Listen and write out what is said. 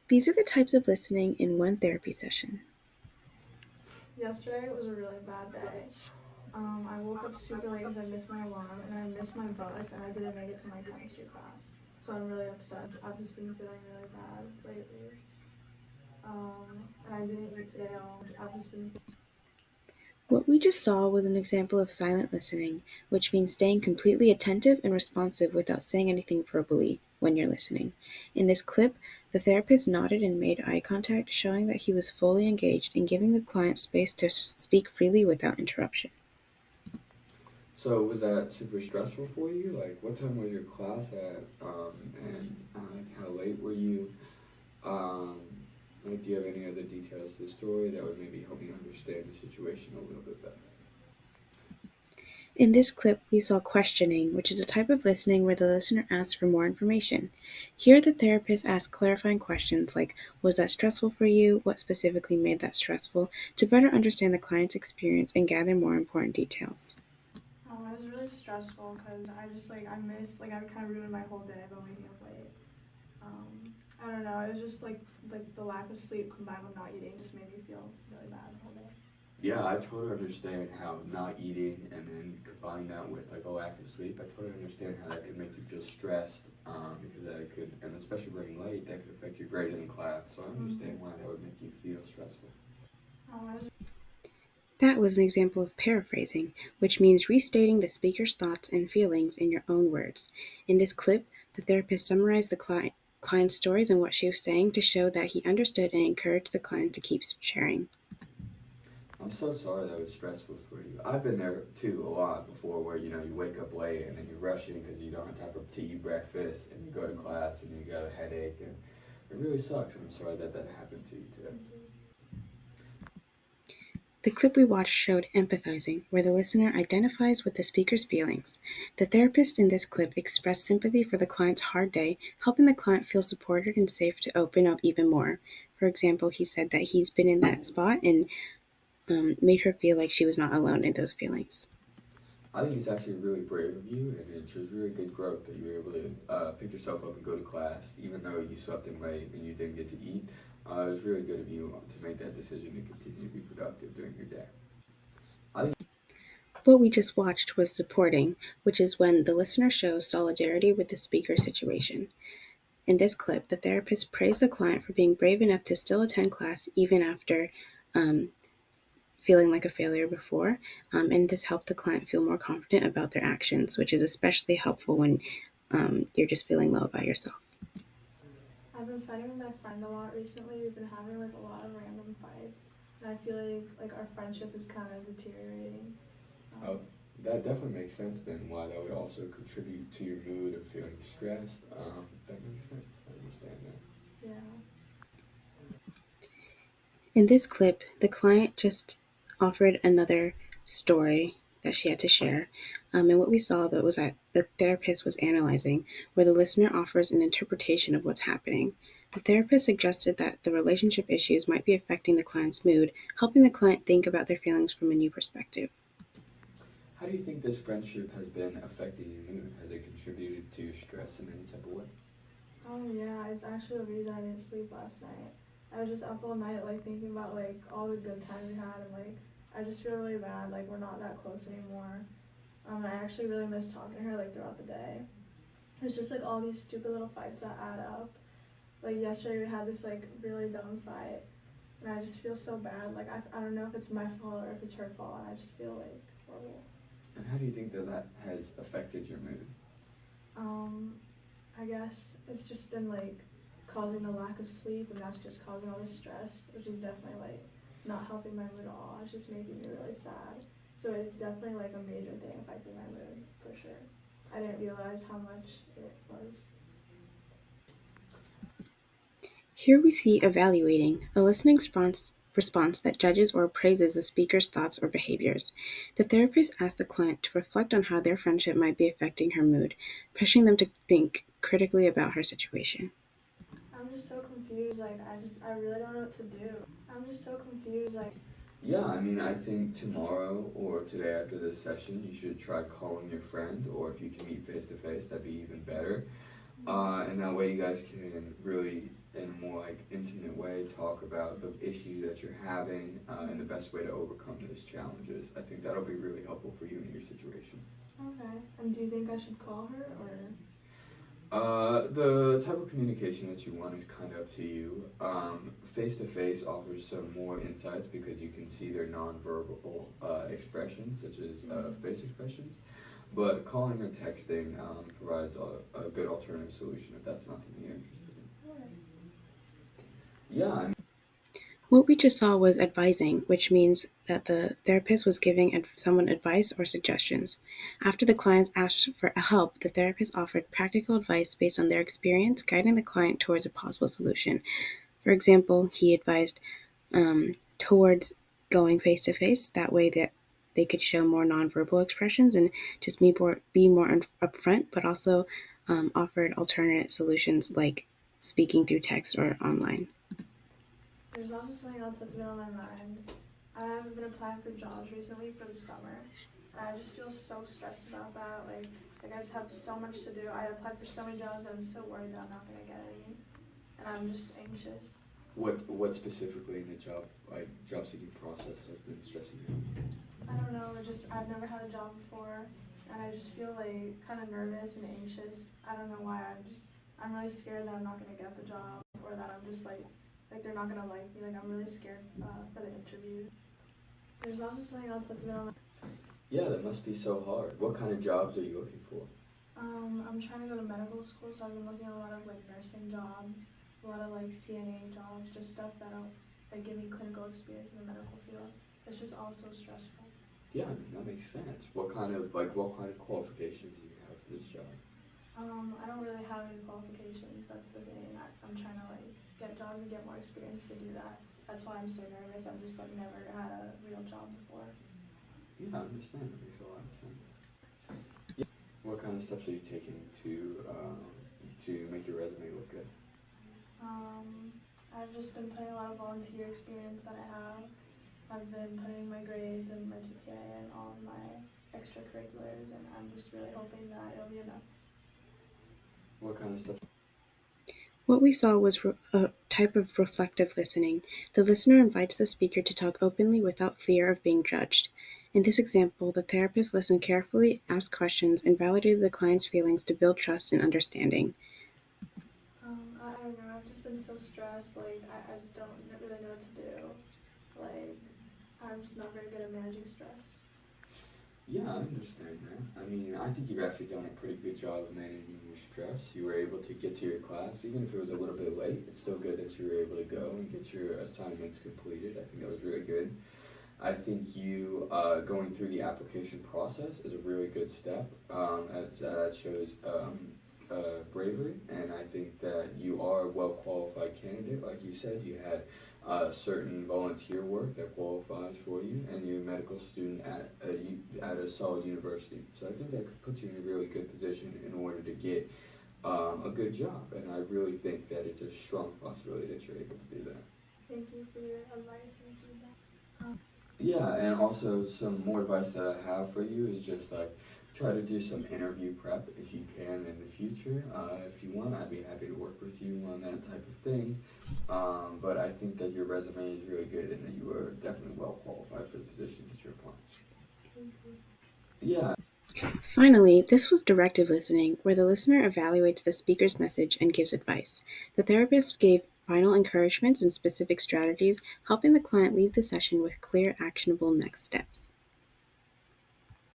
These are the types of listening in one therapy session. Yesterday was a really bad day. I woke up super late because I missed my alarm and I missed my bus and I didn't make it to my chemistry class. So I'm really upset. I've just been feeling really bad lately. And I didn't eat today at all. I've just been. What we just saw was an example of silent listening, which means staying completely attentive and responsive without saying anything verbally when you're listening. In this clip, the therapist nodded and made eye contact, showing that he was fully engaged and giving the client space to speak freely without interruption. So was that super stressful for you? Like, what time was your class at? And like, how late were you? Um, like, do you have any other details to the story that would maybe help me understand the situation a little bit better? In this clip, we saw questioning, which is a type of listening where the listener asks for more information. Here, the therapist asks clarifying questions like, was that stressful for you? What specifically made that stressful? To better understand the client's experience and gather more important details. It was really stressful because I missed, I kind of ruined my whole day by waking up late. I don't know, it was just like the lack of sleep combined with not eating just made me feel really bad the whole day. Yeah, I totally understand how not eating and then combine that with like a lack of sleep. I totally understand how that could make you feel stressed, because that could, and especially running late, that could affect your grade in the class. So I understand why that would make you feel stressful. I was That was an example of paraphrasing, which means restating the speaker's thoughts and feelings in your own words. In this clip, the therapist summarized the client's stories and what she was saying to show that he understood and encouraged the client to keep sharing. I'm so sorry that was stressful for you. I've been there too a lot before where you wake up late and then you're rushing because you don't have time for tea, breakfast, and you go to class and you got a headache and it really sucks. I'm sorry that that happened to you today. The clip we watched showed empathizing, where the listener identifies with the speaker's feelings. The therapist in this clip expressed sympathy for the client's hard day, helping the client feel supported and safe to open up even more. For example, he said that he's been in that spot and made her feel like she was not alone in those feelings. I think it's actually really brave of you, and it shows really good growth that you were able to pick yourself up and go to class, even though you slept in late and you didn't get to eat. It was really good of you to make that decision to continue to be productive during your day. I think. What we just watched was supporting, which is when the listener shows solidarity with the speaker's situation. In this clip, the therapist praised the client for being brave enough to still attend class even after um, feeling like a failure before, and this helped the client feel more confident about their actions, which is especially helpful when you're just feeling low about yourself. I've been fighting with my friend a lot recently. We've been having a lot of random fights, and I feel like our friendship is kind of deteriorating. Oh, Um, that definitely makes sense then. Why that would also contribute to your mood of feeling stressed. That makes sense. I understand that. yeah. In this clip, the client just offered another story that she had to share. And what we saw though was that the therapist was analyzing, where the listener offers an interpretation of what's happening. The therapist suggested that the relationship issues might be affecting the client's mood, helping the client think about their feelings from a new perspective. How do you think this friendship has been affecting your mood? Has it contributed to your stress in any type of way? Yeah, it's actually the reason I didn't sleep last night. I was just up all night thinking about all the good times we had and I just feel really bad we're not that close anymore. And I actually really miss talking to her throughout the day. It's just all these stupid little fights that add up. Like yesterday we had this really dumb fight and I just feel so bad. I don't know if it's my fault or if it's her fault and I just feel horrible. And how do you think that that has affected your mood? Um, I guess it's just been causing a lack of sleep, and that's just causing all this stress, which is definitely not helping my mood at all. It's just making me really sad. So it's definitely a major thing affecting my mood for sure. I didn't realize how much it was. Here we see evaluating, a listening response that judges or praises the speaker's thoughts or behaviors. The therapist asks the client to reflect on how their friendship might be affecting her mood, pushing them to think critically about her situation. I'm just so confused. I really don't know what to do. I'm just so confused. Yeah, I mean, I think tomorrow or today after this session, you should try calling your friend, or if you can meet face to face, that'd be even better. And that way, you guys can really, in a more like talk about the issue that you're having and the best way to overcome those challenges. I think that'll be really helpful for you in your situation. Okay. And do you think I should call her or? The type of communication that you want is kind of up to you. Face to face offers some more insights because you can see their nonverbal expressions, such as face expressions. But calling or texting provides a good alternative solution if that's not something you're interested in. Alright. Yeah, I mean, What we just saw was advising, which means that the therapist was giving someone advice or suggestions. After the clients asked for help, the therapist offered practical advice based on their experience, guiding the client towards a possible solution. For example, he advised towards going face to face. That way, that they could show more nonverbal expressions and just be more upfront, but also offered alternate solutions like speaking through text or online. There's also something else that's been on my mind. I've been applying for jobs recently for the summer. And I just feel so stressed about that. Like I just have so much to do. I applied for so many jobs and I'm so worried that I'm not gonna get any. And I'm just anxious. what specifically in the job seeking process has been stressing you? I don't know, I've never had a job before and I just feel like kind of nervous and anxious. I don't know why. I'm really scared that I'm not gonna get the job or that I'm just like they're not gonna like me. Like I'm really scared for the interview. There's also something else that's been on. Yeah, that must be so hard. What kind of jobs are you looking for? I'm trying to go to medical school, so I've been looking at a lot of like nursing jobs, a lot of like CNA jobs, just stuff that'll like give me clinical experience in the medical field. It's just all so stressful. Yeah, I mean, that makes sense. What kind of qualifications do you have for this job? I don't really have any qualifications. That's the thing. I'm trying to like get jobs and get more experience to do that. That's why I'm so nervous. I've just like never had a real job before. Yeah, I understand. That makes a lot of sense. Yeah. What kind of steps are you taking to make your resume look good? I've just been putting a lot of volunteer experience that I have. I've been putting my grades and my GPA and all of my extracurriculars, and I'm just really hoping that it'll be enough. What kind of steps? What we saw was a type of reflective listening. The listener invites the speaker to talk openly without fear of being judged. In this example, the therapist listened carefully, asked questions, and validated the client's feelings to build trust and understanding. I don't know. I've just been so stressed. Like I just don't really know what to do. Like I'm just not very good at managing stress. Yeah, I understand that. I mean, I think you've actually done a pretty good job of managing your stress. You were able to get to your class, even if it was a little bit late. It's still good that you were able to go and get your assignments completed. I think that was really good. I think you going through the application process is a really good step. That shows bravery, and I think that you are a well qualified candidate. Like you said, you had certain volunteer work that qualifies for you, and you're a medical student at a solid university. So I think that could put you in a really good position in order to get a good job, and I really think that it's a strong possibility that you're able to do that. Thank you for your advice and feedback. Yeah, and also some more advice that I have for you is just like try to do some interview prep if you can in the future. If you want, I'd be happy to work with you on that type of thing. But I think that your resume is really good and that you are definitely well qualified for the positions that you're applying. Thank you. Yeah, Finally, this was directive listening, where the listener evaluates the speaker's message and gives advice. The therapist gave final encouragements and specific strategies, helping the client leave the session with clear, actionable next steps.